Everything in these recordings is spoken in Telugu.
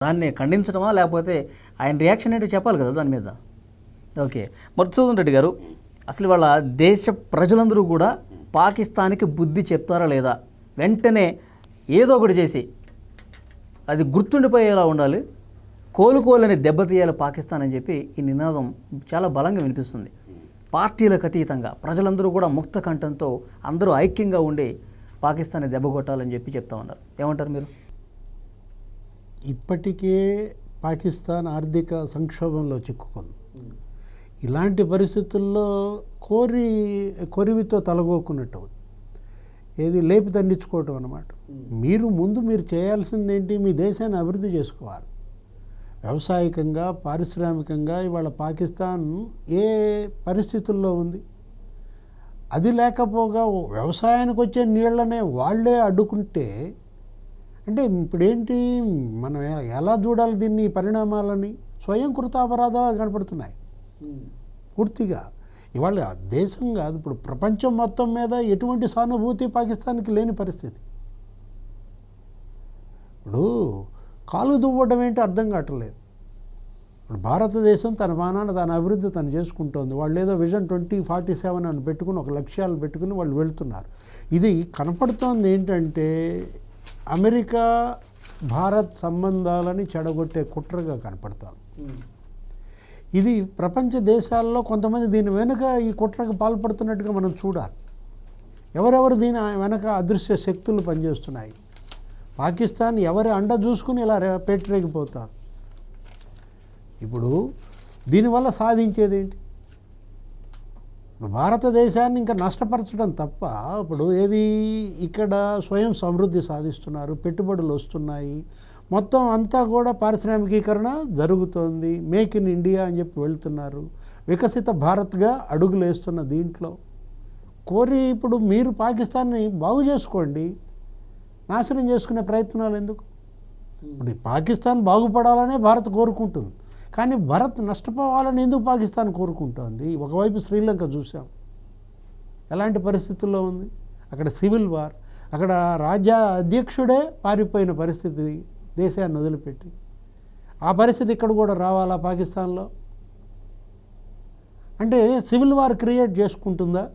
దాన్ని ఖండించడమా లేకపోతే ఆయన రియాక్షన్ ఏంటో చెప్పాలి కదా దాని మీద. ఓకే, మధుసూదన్ రెడ్డి గారు, అసలు వాళ్ళ దేశ ప్రజలందరూ కూడా పాకిస్తాన్కి బుద్ధి చెప్తారా లేదా? వెంటనే ఏదో ఒకటి చేసి అది గుర్తుండిపోయేలా ఉండాలి, కోలుకోలేని దెబ్బతీయాలి పాకిస్తాన్ అని చెప్పి ఈ నినాదం చాలా బలంగా వినిపిస్తుంది. పార్టీలకు అతీతంగా ప్రజలందరూ కూడా ముక్త కంఠంతో అందరూ ఐక్యంగా ఉండి పాకిస్తాన్ని దెబ్బ కొట్టాలని చెప్పి చెప్తా ఉన్నారు. ఏమంటారు మీరు? ఇప్పటికే పాకిస్తాన్ ఆర్థిక సంక్షోభంలో చిక్కుకుంది. ఇలాంటి పరిస్థితుల్లో కొరివితో తలగొక్కున్నట్టు ఏది లేపి దండించుకోవటం అన్నమాట. మీరు చేయాల్సింది ఏంటి? మీ దేశాన్ని అభివృద్ధి చేసుకోవాలి. వ్యవసాయకంగా, పారిశ్రామికంగా ఇవాళ పాకిస్తాన్ ఏ పరిస్థితుల్లో ఉంది? అది లేకపోగా వ్యవసాయానికి వచ్చే నీళ్లనే వాళ్ళే అడ్డుకుంటే అంటే ఇప్పుడేంటి, మనం ఎలా చూడాలి దీన్ని? పరిణామాలని స్వయం కృతాపరాధాలు కనపడుతున్నాయి పూర్తిగా. ఇవాళ దేశం కాదు, ఇప్పుడు ప్రపంచం మొత్తం మీద ఎటువంటి సానుభూతి పాకిస్తాన్కి లేని పరిస్థితి. ఇప్పుడు కాలు దువ్వడం ఏంటి అర్థం కావట్లేదు. ఇప్పుడు భారతదేశం తన మానాన తన అభివృద్ధి తను చేసుకుంటోంది. వాళ్ళు ఏదో విజన్ 2047 అని పెట్టుకుని ఒక లక్ష్యాలు పెట్టుకుని వాళ్ళు వెళ్తున్నారు. ఇది కనపడుతోంది ఏంటంటే అమెరికా భారత్ సంబంధాలని చెడగొట్టే కుట్రగా కనపడుతోంది. ఇది ప్రపంచ దేశాల్లో కొంతమంది దీని వెనుక ఈ కుట్రకు పాల్పడుతున్నట్టుగా మనం చూడాలి. ఎవరెవరు దీని వెనక అదృశ్య శక్తులు పనిచేస్తున్నాయి? పాకిస్తాన్ ఎవరి అండ చూసుకుని ఇలా పెట్టరేగిపోతారు. ఇప్పుడు దీనివల్ల సాధించేది ఏంటి? భారతదేశాన్ని ఇంకా నష్టపరచడం తప్ప ఇప్పుడు ఏది? ఇక్కడ స్వయం సమృద్ధి సాధిస్తున్నారు, పెట్టుబడులు వస్తున్నాయి, మొత్తం అంతా కూడా పారిశ్రామికీకరణ జరుగుతోంది, మేక్ ఇన్ ఇండియా అని చెప్పి వెళ్తున్నారు, వికసిత భారత్గా అడుగులు వేస్తున్న దీంట్లో ఇప్పుడు మీరు పాకిస్తాన్ని బాగు చేసుకోండి, నాశనం చేసుకునే ప్రయత్నాలు ఎందుకు? ఇప్పుడు పాకిస్తాన్ బాగుపడాలనే భారత్ కోరుకుంటుంది, కానీ భారత్ నష్టపోవాలని ఎందుకు పాకిస్తాన్ కోరుకుంటోంది? ఒకవైపు శ్రీలంక చూసాం ఎలాంటి పరిస్థితుల్లో ఉంది. అక్కడ సివిల్ వార్, అక్కడ రాజ్య అధ్యక్షుడే పారిపోయిన పరిస్థితి దేశాన్ని వదిలిపెట్టి. ఆ పరిస్థితి ఇక్కడ కూడా రావాలా పాకిస్తాన్లో? అంటే సివిల్ వార్ క్రియేట్ చేసుకుంటుందా?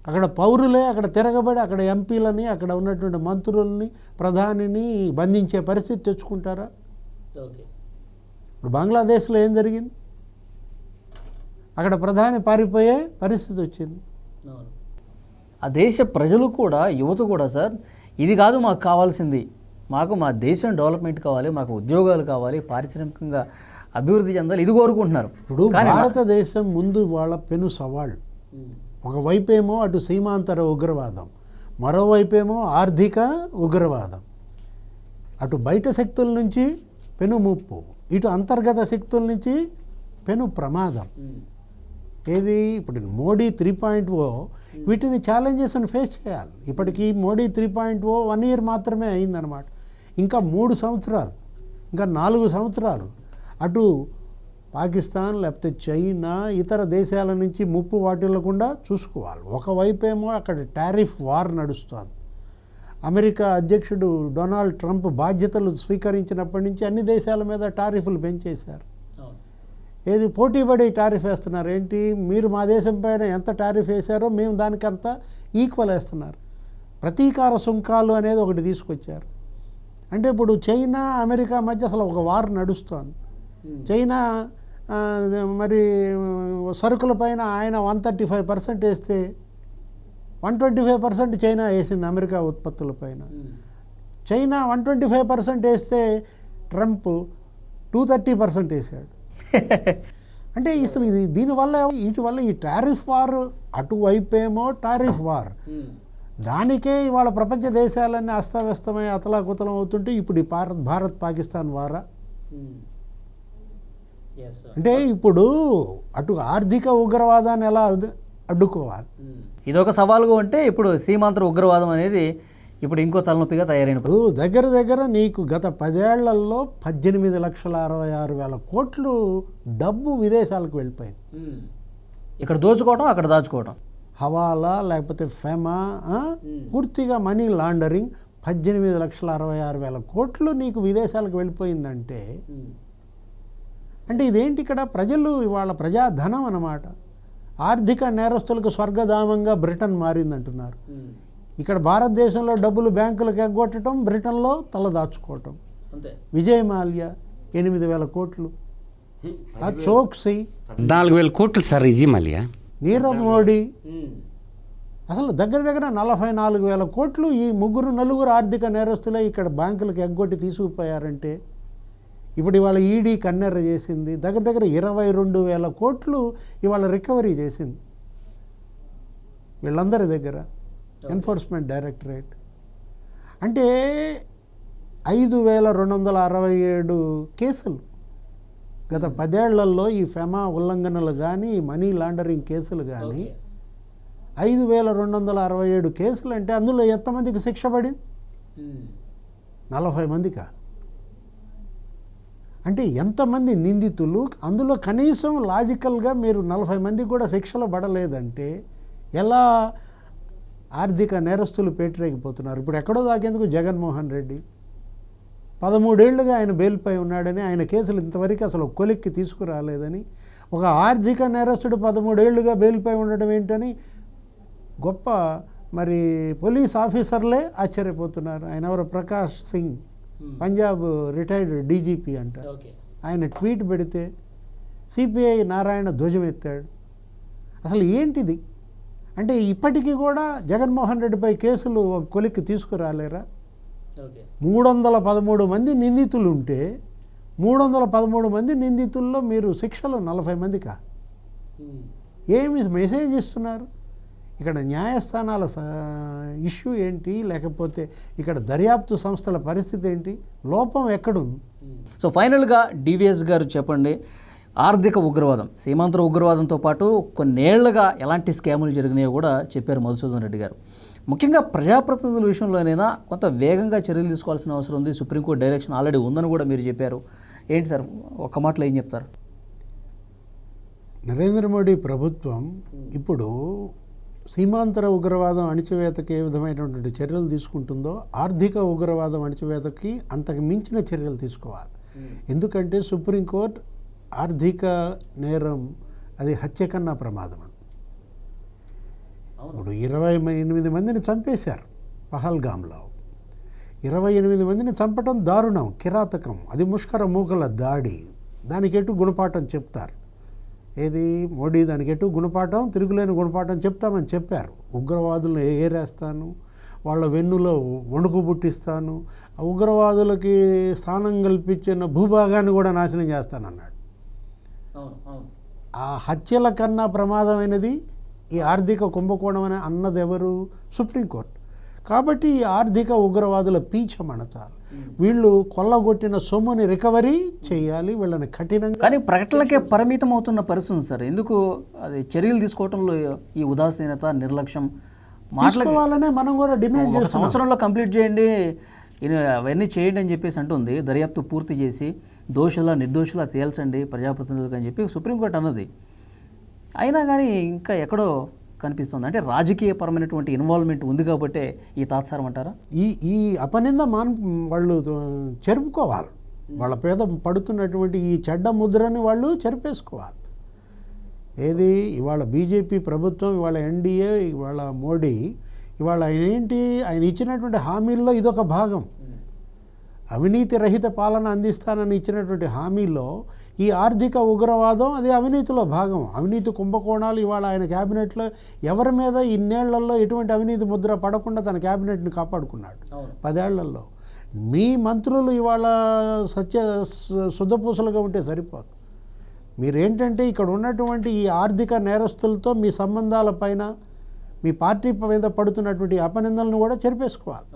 అక్కడ పౌరులే అక్కడ తిరగబడి అక్కడ ఎంపీలని, అక్కడ ఉన్నటువంటి మంత్రుల్ని, ప్రధానిని బంధించే పరిస్థితి తెచ్చుకుంటారా? ఓకే, ఇప్పుడు బంగ్లాదేశ్లో ఏం జరిగింది? అక్కడ ప్రధాని పారిపోయే పరిస్థితి వచ్చింది. ఆ దేశ ప్రజలు కూడా, యువత కూడా, సార్ ఇది కాదు మాకు కావాల్సింది, మాకు మా దేశం డెవలప్మెంట్ కావాలి, మాకు ఉద్యోగాలు కావాలి, పారిశ్రామికంగా అభివృద్ధి చెందాలి, ఇది కోరుకుంటున్నారు. ఇప్పుడు భారతదేశం ముందు వాళ్ళ పెను సవాళ్ళు. ఒకవైపేమో అటు సీమాంతర ఉగ్రవాదం, మరోవైపేమో ఆర్థిక ఉగ్రవాదం. అటు బయట శక్తుల నుంచి పెను ముప్పు, ఇటు అంతర్గత శక్తుల నుంచి పెను ప్రమాదం. ఏది? ఇప్పుడు మోడీ 3.0 వీటిని ఛాలెంజెస్ని ఫేస్ చేయాలి. ఇప్పటికీ మోడీ 3.0 1 year మాత్రమే అయిందనమాట. ఇంకా 3 సంవత్సరాలు, ఇంకా 4 సంవత్సరాలు అటు పాకిస్తాన్ లేకపోతే చైనా ఇతర దేశాల నుంచి ముప్పు వాటిల్లకుండా చూసుకోవాలి. ఒకవైపేమో అక్కడ టారిఫ్ వార్ నడుస్తుంది. అమెరికా అధ్యక్షుడు డొనాల్డ్ ట్రంప్ బాధ్యతలు స్వీకరించినప్పటి నుంచి అన్ని దేశాల మీద టారిఫ్లు పెంచేశారు. ఏది? పోటీపడి టారిఫ్ వేస్తున్నారు. ఏంటి? మీరు మా దేశం పైన ఎంత టారిఫ్ వేశారో మేము దానికంత ఈక్వల్ వేస్తున్నారు. ప్రతీకార సుంకాలు అనేది ఒకటి తీసుకొచ్చారు. అంటే ఇప్పుడు చైనా అమెరికా మధ్య అసలు ఒక వార్ నడుస్తోంది. చైనా మరి సరుకుల పైన ఆయన 135% వేస్తే 125% చైనా వేసింది అమెరికా ఉత్పత్తుల పైన. చైనా 125% వేస్తే ట్రంప్ 230% వేసాడు. అంటే అసలు ఇది దీనివల్ల వీటివల్ల ఈ టారిఫ్ వార్, అటువైపేమో టారిఫ్ వార్, దానికే ఇవాళ ప్రపంచ దేశాలన్నీ అస్తవ్యస్తమై అతలాకుతలం అవుతుంటే ఇప్పుడు ఈ భారత్ పాకిస్తాన్ వారా? అంటే ఇప్పుడు అటు ఆర్థిక ఉగ్రవాదాన్ని ఎలా అడ్డుకోవాలి? ఇదొక సవాలుగా ఉంటే ఇప్పుడు సీమాంతర ఉగ్రవాదం అనేది ఇప్పుడు ఇంకో తలనొప్పిగా తయారైనప్పుడు దగ్గర నీకు గత 10 ఏళ్లలో 18,66,000 కోట్లు డబ్బు విదేశాలకు వెళ్ళిపోయింది. ఇక్కడ దోచుకోవటం, అక్కడ దాచుకోవటం, హవాలా లేకపోతే ఫెమా, పూర్తిగా మనీ లాండరింగ్, 18,66,000 కోట్లు నీకు విదేశాలకు వెళ్ళిపోయిందంటే అంటే ఇదేంటి ఇక్కడ ప్రజలు ఇవాళ ప్రజాధనం అన్నమాట. ఆర్థిక నేరస్తులకు స్వర్గధామంగా బ్రిటన్ మారిందంటున్నారు. ఇక్కడ భారతదేశంలో డబ్బులు బ్యాంకులకు ఎగ్గొట్టడం, బ్రిటన్లో తలదాచుకోవటం. విజయ్ మాల్యా 8,000 కోట్లు, ఆ చోక్సీ 14,000 కోట్లు సార్ విజయ్ మాల్యా. నీరవ్ మోడీ అసలు దగ్గర 44,000 కోట్లు ఈ నలుగురు ఆర్థిక నేరస్తులే ఇక్కడ బ్యాంకులకు ఎగ్గొట్టి తీసుకుపోయారంటే ఇప్పుడు ఇవాళ ఈడీ కన్నెర్ర చేసింది. దగ్గర 22,000 కోట్లు ఇవాళ రికవరీ చేసింది వీళ్ళందరి దగ్గర ఎన్ఫోర్స్మెంట్ డైరెక్టరేట్. అంటే 5,267 కేసులు గత 10 ఏళ్లలో ఈ ఫెమా ఉల్లంఘనలు కానీ మనీ లాండరింగ్ కేసులు కానీ 5,267 కేసులు అంటే అందులో ఎంతమందికి శిక్ష పడింది? 40 మందికా? అంటే ఎంతమంది నిందితులు అందులో కనీసం లాజికల్గా మీరు 40 మందికి కూడా శిక్షలు పడలేదంటే ఎలా ఆర్థిక నేరస్తులు పేటరేగిపోతున్నారు? ఇప్పుడు ఎక్కడో దాకేందుకు జగన్మోహన్ రెడ్డి 13 ఏళ్లుగా ఆయన బెయిల్పై ఉన్నాడని, ఆయన కేసులు ఇంతవరకు అసలు కొలిక్కి తీసుకురాలేదని, ఒక ఆర్థిక నేరస్తుడు 13 ఏళ్లుగా బెయిల్పై ఉండడం ఏంటని గొప్ప మరి పోలీస్ ఆఫీసర్లే ఆశ్చర్యపోతున్నారు. ఆయన ఎవరు? ప్రకాష్ సింగ్, పంజాబ్ రిటైర్డ్ డీజీపీ అంట. ఆయన ట్వీట్ పెడితే సిపిఐ నారాయణ ధ్వజమెత్తాడు. అసలు ఏంటిది? అంటే ఇప్పటికీ కూడా జగన్మోహన్ రెడ్డిపై కేసులు ఒక కొలిక్కి తీసుకురాలేరా? 313 మంది నిందితులు ఉంటే 313 మంది నిందితుల్లో మీరు శిక్షలు 40 మందికా? ఏమి మెసేజ్ ఇస్తున్నారు? ఇక్కడ న్యాయస్థానాల ఇష్యూ ఏంటి? లేకపోతే ఇక్కడ దర్యాప్తు సంస్థల పరిస్థితి ఏంటి? లోపం ఎక్కడుంది? సో ఫైనల్గా డివిఎస్ గారు చెప్పండి, ఆర్థిక ఉగ్రవాదం, సీమాంతర ఉగ్రవాదంతో పాటు కొన్నేళ్లుగా ఎలాంటి స్కాములు జరిగినాయో కూడా చెప్పారు మధుసూదన్ రెడ్డి గారు. ముఖ్యంగా ప్రజాప్రతినిధుల విషయంలోనైనా కొంత వేగంగా చర్యలు తీసుకోవాల్సిన అవసరం ఉంది. సుప్రీంకోర్టు డైరెక్షన్ ఆల్రెడీ ఉందని కూడా మీరు చెప్పారు. ఏంటి సార్ ఒక్క మాటలో ఏం చెప్తారు? నరేంద్ర మోడీ ప్రభుత్వం ఇప్పుడు సీమాంతర ఉగ్రవాదం అణిచివేతకి ఏ విధమైనటువంటి చర్యలు తీసుకుంటుందో ఆర్థిక ఉగ్రవాదం అణిచివేతకి అంతకు మించిన చర్యలు తీసుకోవాలి. ఎందుకంటే సుప్రీంకోర్టు ఆర్థిక నేరం అది హత్య కన్నా ప్రమాదం. ఇప్పుడు 28 మందిని చంపేశారు పహల్గామ్లో. 28 మందిని చంపటం దారుణం, కిరాతకం, అది ముష్కర మూకల దాడి. దానికి ఎటు గుణపాఠం చెప్తారు. ఏది మోడీ దానికి ఎటు గుణపాఠం, తిరుగులేని గుణపాఠం చెప్తామని చెప్పారు. ఉగ్రవాదులను ఏరేస్తాను, వాళ్ళ వెన్నులో వణుకు పుట్టిస్తాను, ఉగ్రవాదులకి స్థానం కల్పించిన భూభాగాన్ని కూడా నాశనం చేస్తానన్నాడు. ఆ హత్యల కన్నా ప్రమాదమైనది ఈ ఆర్థిక కుంభకోణం అని అన్నది ఎవరు? సుప్రీంకోర్టు. కాబట్టి ఈ ఆర్థిక ఉగ్రవాదుల పీచమణచాలి. వీళ్ళు కొల్లగొట్టిన సొమ్ముని రికవరీ చేయాలి, వీళ్ళని కఠినంగా. కానీ ప్రకటనలకే పరిమితం అవుతున్న పరిస్థితి సార్. ఎందుకు అది చర్యలు తీసుకోవడంలో ఈ ఉదాసీనత, నిర్లక్ష్యం? మాట్లాడాలనే మనం కూడా డిమాండ్ చేస్తాం. సంవత్సరంలో కంప్లీట్ చేయండి, అవన్నీ చేయండి అని చెప్పేసి అంటుంది. దర్యాప్తు పూర్తి చేసి దోషుల నిర్దోషులా తేల్చండి ప్రజాప్రతినిధులకు అని చెప్పి సుప్రీంకోర్టు అన్నది. అయినా కానీ ఇంకా ఎక్కడో కనిపిస్తుంది. అంటే రాజకీయపరమైనటువంటి ఇన్వాల్వ్మెంట్ ఉంది కాబట్టే ఈ తాత్సారం అంటారా? ఈ అపనింద వాళ్ళు చెరుపుకోవాలి. వాళ్ళ పేద పడుతున్నటువంటి ఈ చెడ్డ ముద్రని వాళ్ళు చెరిపేసుకోవాలి. ఏది ఇవాళ బీజేపీ ప్రభుత్వం, ఇవాళ ఎన్డీఏ, ఇవాళ మోడీ, ఇవాళ ఆయన ఇచ్చినటువంటి హామీల్లో ఇదొక భాగం. అవినీతి రహిత పాలన అందిస్తానని ఇచ్చినటువంటి హామీలో ఈ ఆర్థిక ఉగ్రవాదం అది అవినీతిలో భాగం. అవినీతి కుంభకోణాలు ఇవాళ ఆయన క్యాబినెట్లో ఎవరి మీద ఇన్నేళ్లలో ఎటువంటి అవినీతి ముద్ర పడకుండా తన క్యాబినెట్ని కాపాడుకున్నాడు 10 ఏళ్లలో. మీ మంత్రులు ఇవాళ శుద్ధపూసలుగా ఉంటే సరిపోదు. మీరేంటంటే ఇక్కడ ఉన్నటువంటి ఈ ఆర్థిక నేరస్తులతో మీ సంబంధాల పైన, మీ పార్టీ మీద పడుతున్నటువంటి అపనిందలను కూడా చెరిపేసుకోవాలి.